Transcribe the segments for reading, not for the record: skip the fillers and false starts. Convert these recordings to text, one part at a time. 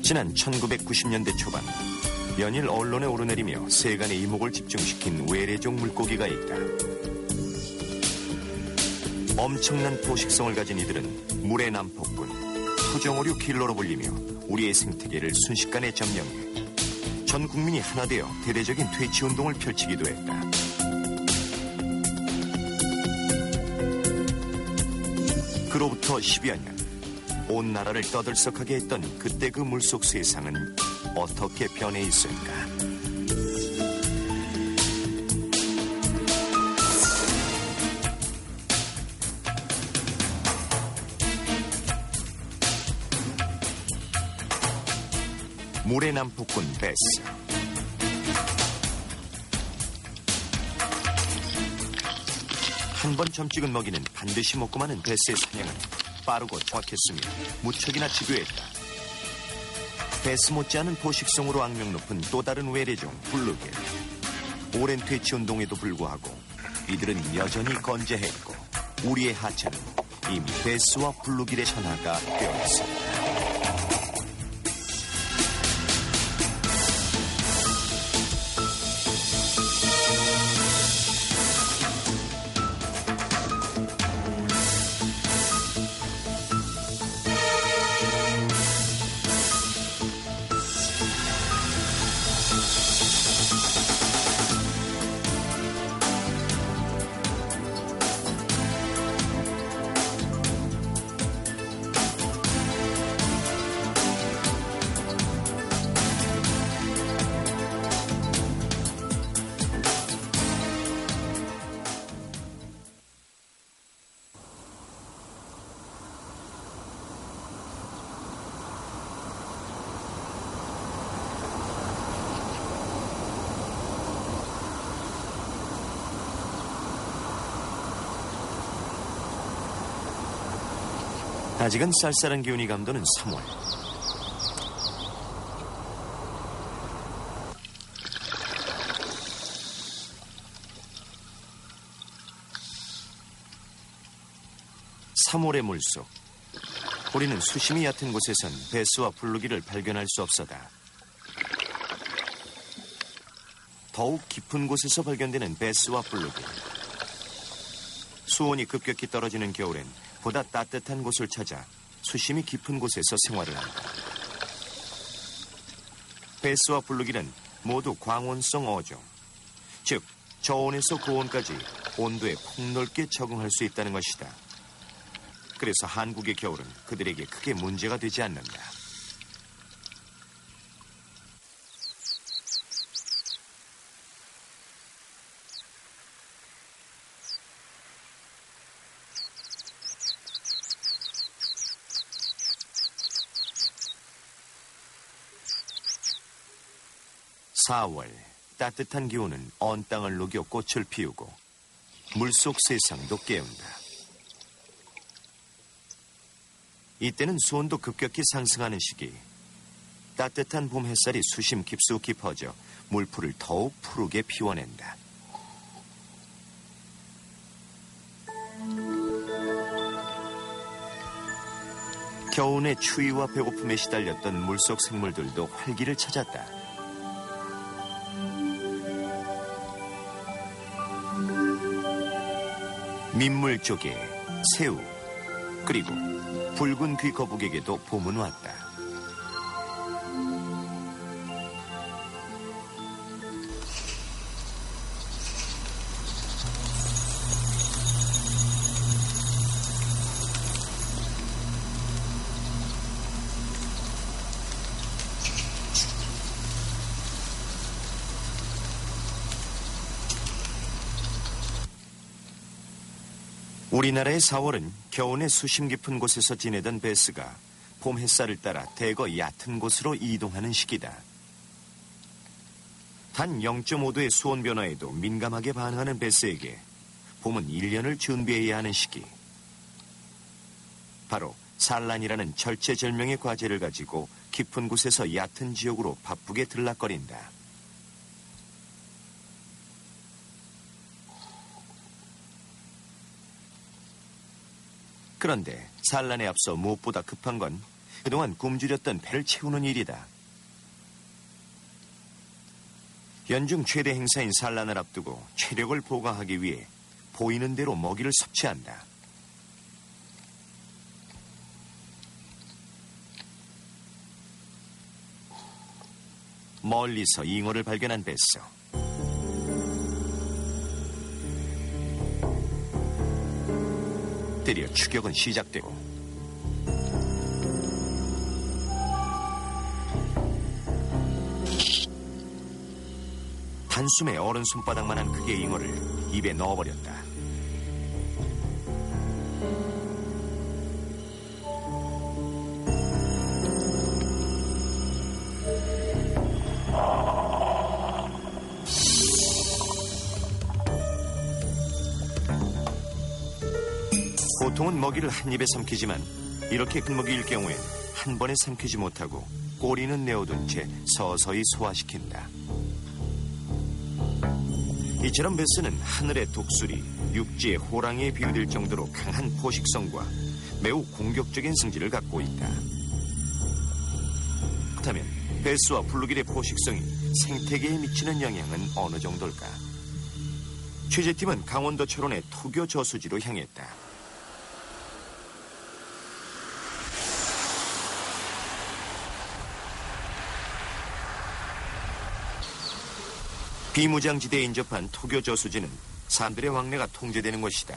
지난 1990년대 초반 연일 언론에 오르내리며 세간의 이목을 집중시킨 외래종 물고기가 있다. 엄청난 포식성을 가진 이들은 물의 난폭군, 토종어류 킬러로 불리며 우리의 생태계를 순식간에 점령해 전 국민이 하나 되어 대대적인 퇴치 운동을 펼치기도 했다. 그로부터 10여 년, 온 나라를 떠들썩하게 했던 그때 그 물속 세상은 어떻게 변해 있을까? 물의 난폭군 베스. 한 번 점찍은 먹이는 반드시 먹고 마는 베스의 사냥은 빠르고 정확했으며 무척이나 집요했다. 베스 못지않은 포식성으로 악명 높은 또 다른 외래종 블루길. 오랜 퇴치 운동에도 불구하고 이들은 여전히 건재했고 우리의 하천은 이미 베스와 블루길의 천하가 되어 있었다. 아직은 쌀쌀한 기운이 감도는 3월. (3월의) 물속. 우리는 수심이 얕은 곳에선 베스와 블루기를 발견할 수 없었다. 더욱 깊은 곳에서 발견되는 베스와 블루기. 수온이 급격히 떨어지는 겨울엔 보다 따뜻한 곳을 찾아 수심이 깊은 곳에서 생활을 한다. 베스와 블루기는 모두 광온성 어종, 즉 저온에서 고온까지 온도에 폭넓게 적응할 수 있다는 것이다. 그래서 한국의 겨울은 그들에게 크게 문제가 되지 않는다. (4월) 따뜻한 기온은 언 땅을 녹여 꽃을 피우고 물속 세상도 깨운다. 이때는 수온도 급격히 상승하는 시기. 따뜻한 봄 햇살이 수심 깊숙이 퍼져 물풀을 더욱 푸르게 피워낸다. 겨우내 추위와 배고픔에 시달렸던 물속 생물들도 활기를 찾았다. 민물조개, 새우, 그리고 붉은 귀거북에게도 봄은 왔다. 우리나라의 4월은 겨우내 수심 깊은 곳에서 지내던 베스가 봄 햇살을 따라 대거 얕은 곳으로 이동하는 시기다. 단 0.5도의 수온 변화에도 민감하게 반응하는 베스에게 봄은 1년을 준비해야 하는 시기. 바로 산란이라는 절체절명의 과제를 가지고 깊은 곳에서 얕은 지역으로 바쁘게 들락거린다. 그런데 산란에 앞서 무엇보다 급한 건 그동안 굶주렸던 배를 채우는 일이다. 연중 최대 행사인 산란을 앞두고 체력을 보강하기 위해 보이는 대로 먹이를 섭취한다. 멀리서 잉어를 발견한 베스. 드디어 추격은 시작되고 단숨에 어른 손바닥만한 크기의 잉어를 입에 넣어버렸다. 보통은 먹이를 한 입에 삼키지만 이렇게 큰 먹이일 경우엔 한 번에 삼키지 못하고 꼬리는 내어둔 채 서서히 소화시킨다. 이처럼 베스는 하늘의 독수리, 육지의 호랑이에 비유될 정도로 강한 포식성과 매우 공격적인 성질을 갖고 있다. 그렇다면 베스와 블루길의 포식성이 생태계에 미치는 영향은 어느 정도일까? 취재팀은 강원도 철원의 토교 저수지로 향했다. 비무장지대에 인접한 토교 저수지는 사람들의 왕래가 통제되는 곳이다.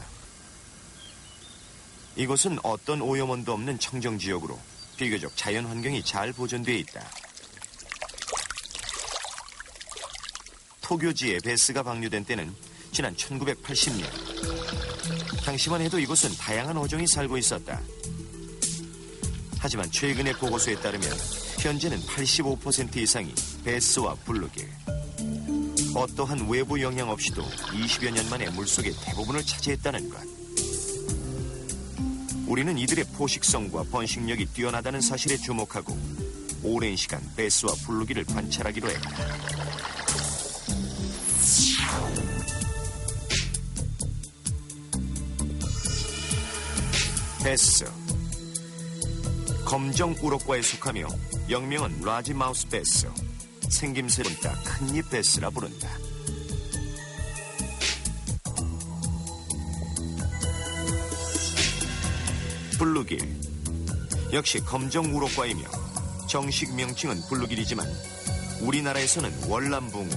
이곳은 어떤 오염원도 없는 청정지역으로 비교적 자연환경이 잘 보존되어 있다. 토교지에 베스가 방류된 때는 지난 1980년. 당시만 해도 이곳은 다양한 어종이 살고 있었다. 하지만 최근의 보고서에 따르면 현재는 85% 이상이 베스와 블루길. 어떠한 외부 영향 없이도 20여 년 만에 물속의 대부분을 차지했다는 것. 우리는 이들의 포식성과 번식력이 뛰어나다는 사실에 주목하고 오랜 시간 베스와 블루길을 관찰하기로 했다. 베스, 검정 우럭과에 속하며 영명은 라지마우스 베스, 생김새는 딱 큰잎 베스라 부른다. 블루길, 역시 검정 우럭과이며 정식 명칭은 블루길이지만 우리나라에서는 월남붕어,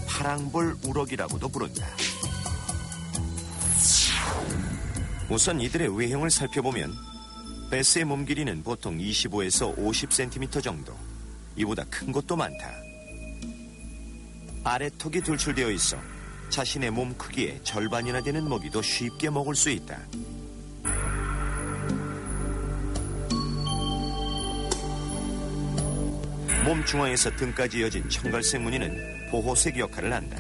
파랑볼 우럭이라고도 부른다. 우선 이들의 외형을 살펴보면 베스의 몸 길이는 보통 25에서 50cm 정도. 이보다 큰 것도 많다. 아래턱이 돌출되어 있어 자신의 몸 크기의 절반이나 되는 먹이도 쉽게 먹을 수 있다. 몸 중앙에서 등까지 이어진 청갈색 무늬는 보호색 역할을 한다.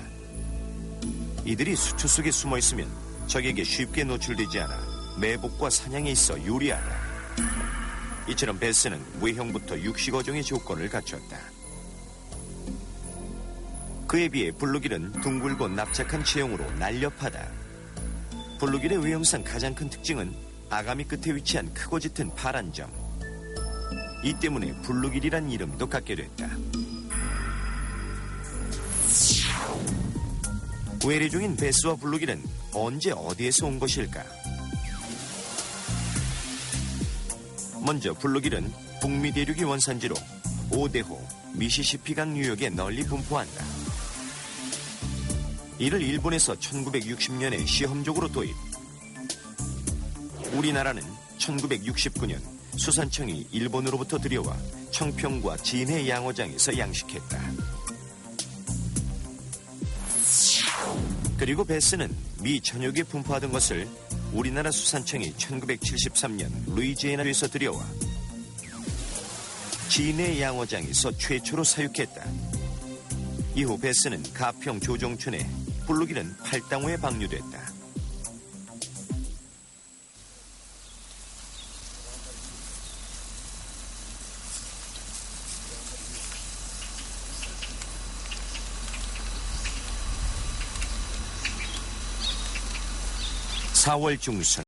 이들이 수초 속에 숨어 있으면 적에게 쉽게 노출되지 않아 매복과 사냥에 있어 유리하다. 이처럼 베스는 외형부터 육식어종의 조건을 갖췄다. 그에 비해 블루길은 둥글고 납작한 체형으로 날렵하다. 블루길의 외형상 가장 큰 특징은 아가미 끝에 위치한 크고 짙은 파란 점. 이 때문에 블루길이란 이름도 갖게 됐다. 외래종인 베스와 블루길은 언제 어디에서 온 것일까? 먼저 블루길은 북미 대륙이 원산지로 오데호, 미시시피강 유역에 널리 분포한다. 이를 일본에서 1960년에 시험적으로 도입. 우리나라는 1969년 수산청이 일본으로부터 들여와 청평과 진해 양어장에서 양식했다. 그리고 베스는 미 전역에 분포하던 것을 우리나라 수산청이 1973년 루이지애나주에서 들여와 진해 양어장에서 최초로 사육했다. 이후 베스는 가평 조종촌에, 블루길은 팔당호에 방류됐다. (4월) 중순